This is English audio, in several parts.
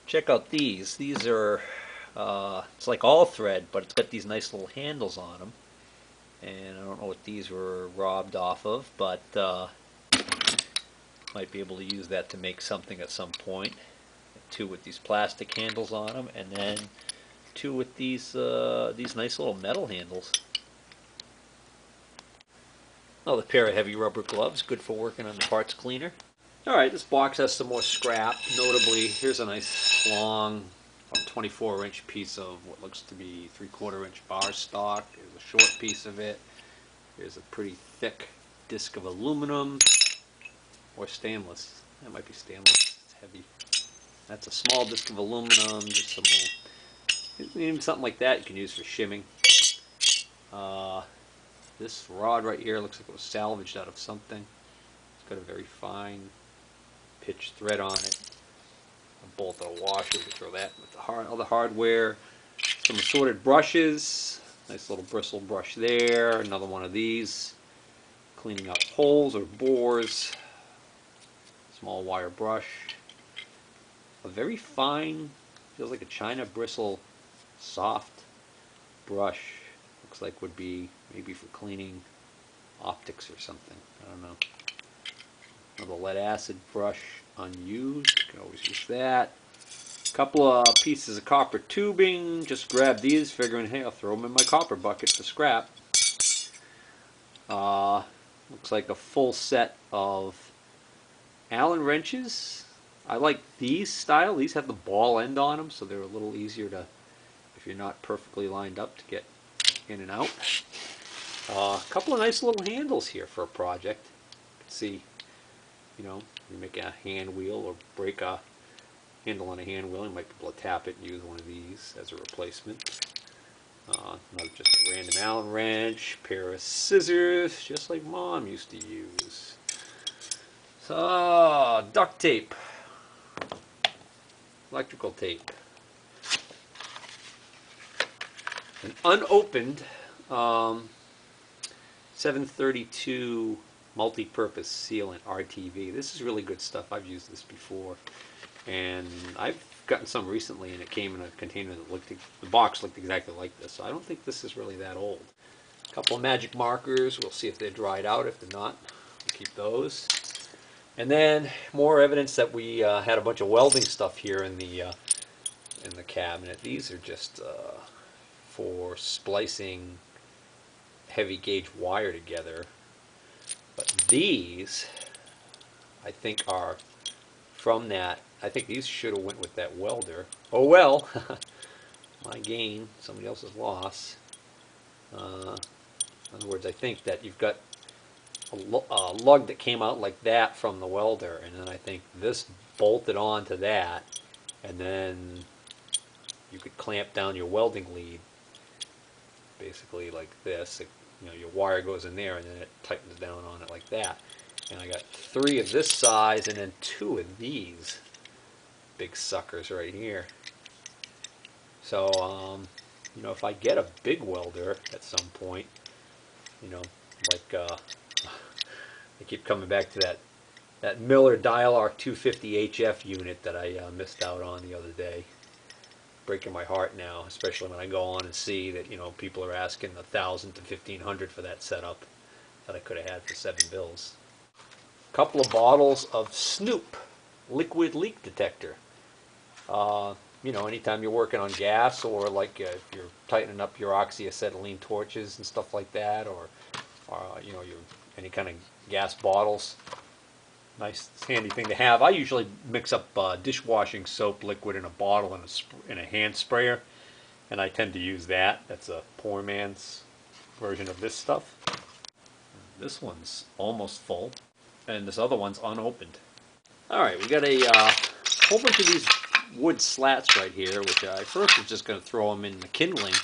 Check out these. These are, it's like all thread, but it's got these nice little handles on them. And I don't know what these were robbed off of, but might be able to use that to make something at some point. Two with these plastic handles on them, and then two with these nice little metal handles. Another pair of heavy rubber gloves, good for working on the parts cleaner. Alright, this box has some more scrap. Notably, here's a nice long 24-inch piece of what looks to be 3/4-inch bar stock. Here's a short piece of it. Here's a pretty thick disc of aluminum or stainless. That might be stainless. It's heavy. That's a small disc of aluminum. Just some little, even something like that you can use for shimming. This rod right here looks like it was salvaged out of something. It's got a very fine pitch thread on it. A bolt or a washer, we can throw that with the other hardware. Some assorted brushes. Nice little bristle brush there. Another one of these. Cleaning out holes or bores. Small wire brush. A very fine, feels like a China bristle, soft brush. Looks like would be maybe for cleaning optics or something. I don't know. Another lead acid brush, unused. You can always use that. A couple of pieces of copper tubing. Just grab these, figuring, hey, I'll throw them in my copper bucket for scrap. Looks like a full set of Allen wrenches. I like these style. These have the ball end on them, so they're a little easier to, if you're not perfectly lined up, to get in and out. A couple of nice little handles here for a project. You can see, you know, you make a hand wheel or break a handle on a hand wheel, you might be able to tap it and use one of these as a replacement. Another just a random Allen wrench, pair of scissors, just like Mom used to use. So, duct tape, electrical tape, an unopened 732 multi-purpose sealant RTV. This is really good stuff. I've used this before, and I've gotten some recently, and it came in a container that looked, the box looked exactly like this, so I don't think this is really that old. A couple of magic markers. We'll see if they're dried out. If they're not, we'll keep those. And then more evidence that we had a bunch of welding stuff here in the cabinet. These are just for splicing heavy gauge wire together. But these, I think, are from that. I think these should have went with that welder. Oh well, my gain, somebody else's loss. In other words, I think that you've got a lug that came out like that from the welder, and then I think this bolted onto that, and then you could clamp down your welding lead basically like this. You know, your wire goes in there and then it tightens down on it like that. And I got 3 of this size and then 2 of these big suckers right here. So you know, if I get a big welder at some point, you know, like I keep coming back to that Miller Dialarc 250 HF unit that I missed out on the other day. Breaking my heart now, especially when I go on and see that, you know, people are asking $1,000 to $1,500 for that setup that I could have had for $7. A couple of bottles of Snoop liquid leak detector. You know, anytime you're working on gas, or like if you're tightening up your oxyacetylene torches and stuff like that, or you know, any kind of gas bottles. Nice handy thing to have. I usually mix up dishwashing soap liquid in a bottle in a hand sprayer, and I tend to use that. That's a poor man's version of this stuff. This one's almost full, and this other one's unopened. Alright, we got a whole bunch of these wood slats right here, which I first was just going to throw them in the kindling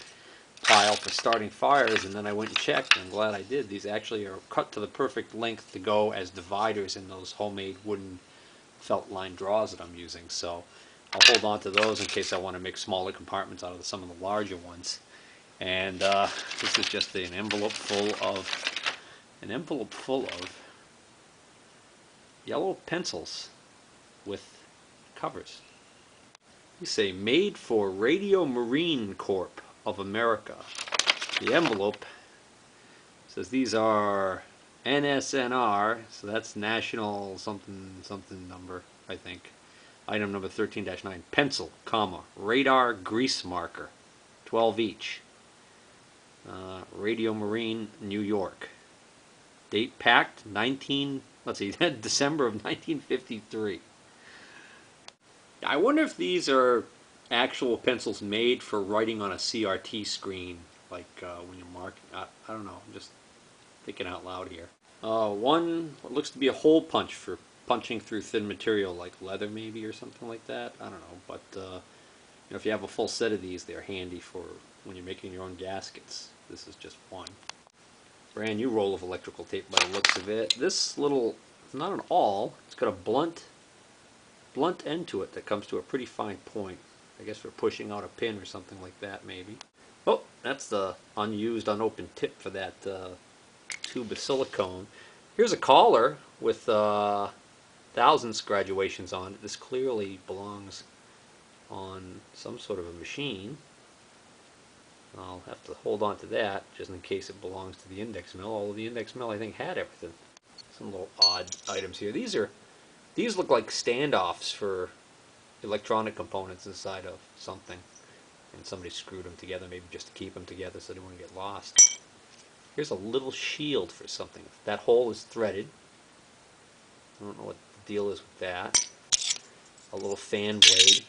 pile for starting fires, and then I went and checked, and I'm glad I did. These actually are cut to the perfect length to go as dividers in those homemade wooden felt line drawers that I'm using, so I'll hold on to those in case I want to make smaller compartments out of some of the larger ones. And this is just an envelope full of yellow pencils with covers. You say made for Radio Marine Corp of America. The envelope says these are NSNR, so that's National something something number, I think. Item number 13-9, pencil, comma, radar grease marker, 12 each. Radio Marine, New York. Date packed, December of 1953. I wonder if these are actual pencils made for writing on a CRT screen, like when you're marking. I don't know. I'm just thinking out loud here. One what looks to be a hole punch for punching through thin material, like leather maybe or something like that. I don't know, but if you have a full set of these, they're handy for when you're making your own gaskets. This is just one. Brand new roll of electrical tape by the looks of it. This little, it's not an awl. It's got a blunt end to it that comes to a pretty fine point. I guess for pushing out a pin or something like that, maybe. Oh, that's the unused, unopened tip for that tube of silicone. Here's a collar with thousands graduations on it. This clearly belongs on some sort of a machine. I'll have to hold on to that just in case it belongs to the index mill, although the index mill I think had everything. Some little odd items here. These look like standoffs for electronic components inside of something, and somebody screwed them together maybe just to keep them together so they wouldn't get lost. Here's a little shield for something. That hole is threaded. I don't know what the deal is with that. A little fan blade.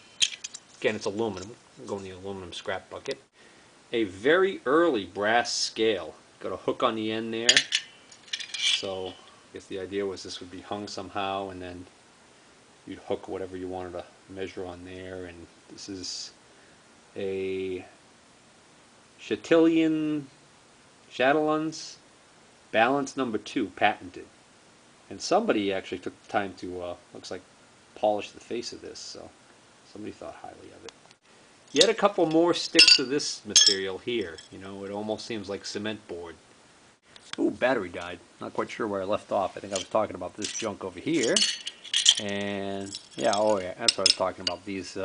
Again, it's aluminum. I'll go in the aluminum scrap bucket. A very early brass scale. Got a hook on the end there. So I guess the idea was this would be hung somehow, and then you'd hook whatever you wanted to measure on there. And this is a Chatillon's balance number 2, patented. And somebody actually took the time to, looks like, polish the face of this, so somebody thought highly of it. Yet a couple more sticks of this material here. You know, it almost seems like cement board. Ooh, battery died. Not quite sure where I left off. I think I was talking about this junk over here. And, yeah, oh yeah, that's what I was talking about. These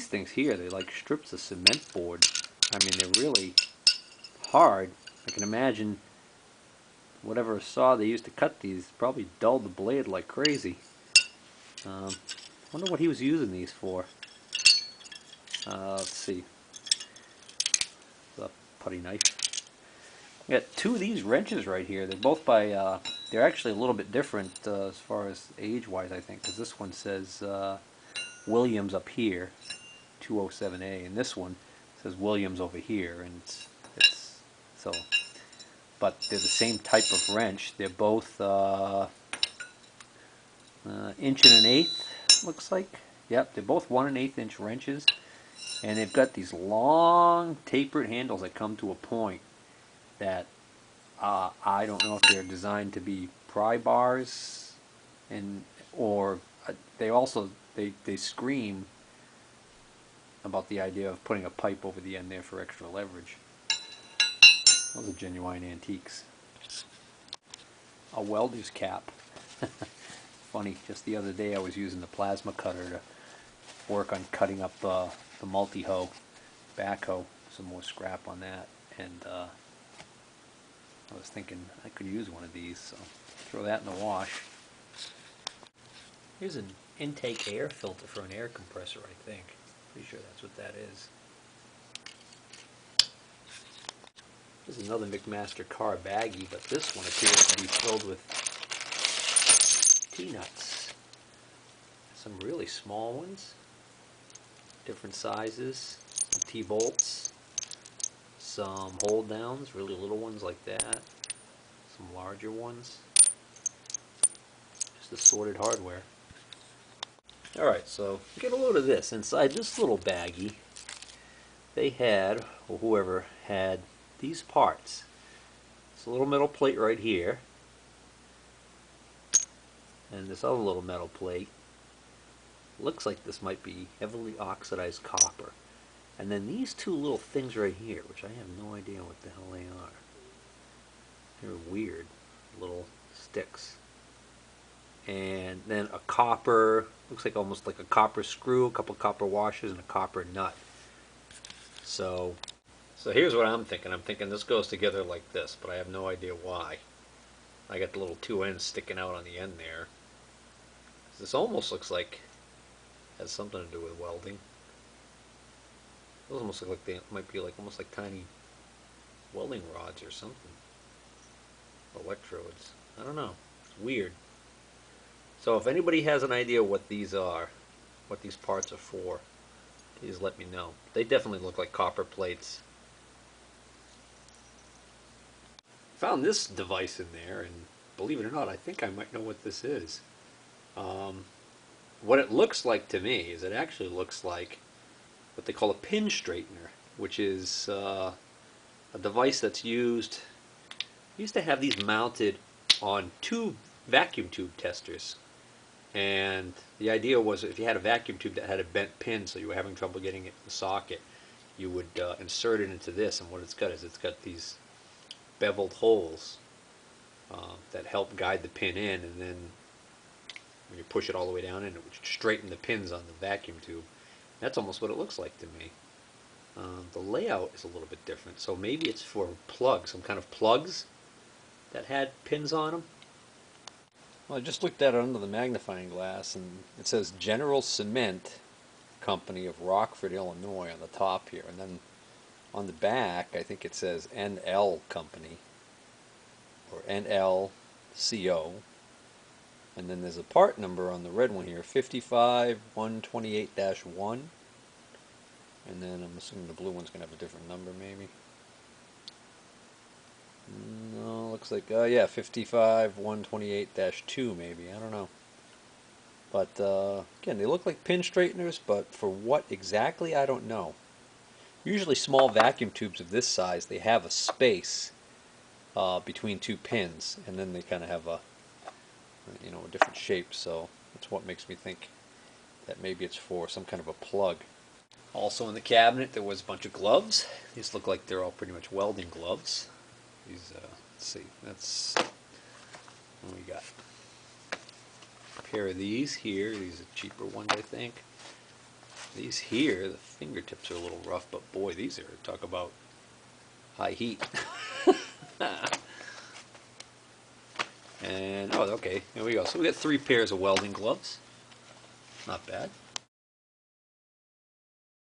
things here, they're like strips of cement board. I mean, they're really hard. I can imagine whatever saw they used to cut these probably dulled the blade like crazy. Wonder what he was using these for. Let's see. The putty knife. We got 2 of these wrenches right here. They're both by, they're actually a little bit different as far as age-wise, I think, because this one says Williams up here, 207A, and this one says Williams over here, and it's so. But they're the same type of wrench. They're both 1 1/8", looks like. Yep, they're both 1 1/8 inch wrenches. And they've got these long tapered handles that come to a point that I don't know if they're designed to be pry bars, or they scream about the idea of putting a pipe over the end there for extra leverage. Those are genuine antiques. A welder's cap. Funny, just the other day I was using the plasma cutter to work on cutting up the multi-hoe backhoe, some more scrap on that, and I was thinking I could use one of these, so throw that in the wash. Here's an intake air filter for an air compressor, I think. Pretty sure that's what that is. This is another McMaster car baggie, but this one appears to be filled with T-nuts. Some really small ones, different sizes, some T-bolts, some hold downs, really little ones like that, some larger ones, just assorted hardware. Alright, so get a load of this. Inside this little baggie, they had, or whoever had, these parts. It's a little metal plate right here, and this other little metal plate. Looks like this might be heavily oxidized copper. And then these 2 little things right here, which I have no idea what the hell they are. They're weird little sticks. And then a copper looks like almost like a copper screw, a couple copper washers, and a copper nut. So here's what I'm thinking. I'm thinking this goes together like this, but I have no idea why. I got the little two ends sticking out on the end there. This almost looks like it has something to do with welding. Those almost look like they might be like almost like tiny welding rods or something. Electrodes. I don't know. It's weird. So if anybody has an idea what these are, what these parts are for, please let me know. They definitely look like copper plates. Found this device in there, and believe it or not, I think I might know what this is. What it looks like to me is it actually looks like what they call a pin straightener, which is a device that's used. Used to have these mounted on two vacuum tube testers, and the idea was if you had a vacuum tube that had a bent pin, so you were having trouble getting it in the socket, you would insert it into this, and what it's got is it's got these beveled holes that help guide the pin in, and then when you push it all the way down in, it would straighten the pins on the vacuum tube. That's almost what it looks like to me. The layout is a little bit different, so maybe it's for plugs, some kind of plugs that had pins on them. Well, I just looked at it under the magnifying glass, and it says General Cement Company of Rockford, Illinois on the top here, and then on the back I think it says NL Company or NLCO, and then there's a part number on the red one here, 55128-1, and then I'm assuming the blue one's going to have a different number maybe. No, looks like, yeah, 55128-2 maybe, I don't know. But again, they look like pin straighteners, but for what exactly, I don't know. Usually small vacuum tubes of this size, they have a space between two pins, and then they kind of have a, you know, a different shape, so that's what makes me think that maybe it's for some kind of a plug. Also in the cabinet there was a bunch of gloves. These look like they're all pretty much welding gloves. These, let's see, that's, what we got? A pair of these here, these are cheaper ones I think. These here, the fingertips are a little rough, but boy, these are, talk about high heat. And, oh, okay, here we go. So we got 3 pairs of welding gloves. Not bad.